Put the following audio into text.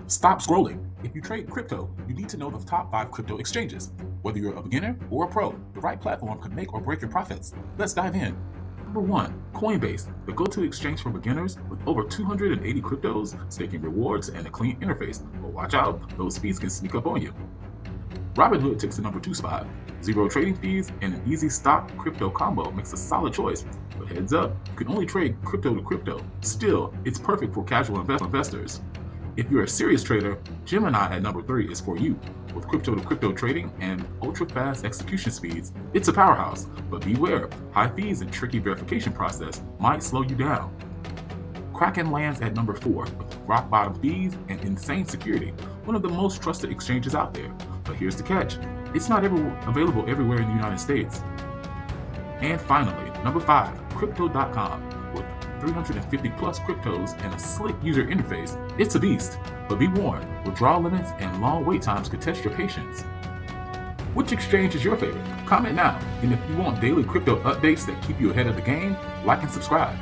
Stop scrolling. If you trade crypto, you need to know the top 5 crypto exchanges. Whether you're a beginner or a pro, the right platform can make or break your profits. Let's dive in. Number 1, Coinbase, the go-to exchange for beginners with over 280 cryptos, staking rewards, and a clean interface. But watch out, those fees can sneak up on you. Robinhood takes the number 2 spot. Zero trading fees and an easy stock crypto combo makes a solid choice. But heads up, you can only trade crypto to crypto. Still, it's perfect for casual investors. If you're a serious trader, Gemini at number 3 is for you. With crypto-to-crypto trading and ultra-fast execution speeds, it's a powerhouse. But beware, high fees and tricky verification process might slow you down. Kraken lands at number 4 with rock-bottom fees and insane security, one of the most trusted exchanges out there. But here's the catch, it's not available everywhere in the United States. And finally, number 5, Crypto.com. With 350 plus cryptos and a slick user interface, it's a beast. But be warned, withdrawal limits and long wait times could test your patience. Which exchange is your favorite? Comment now, and if you want daily crypto updates that keep you ahead of the game, like and subscribe.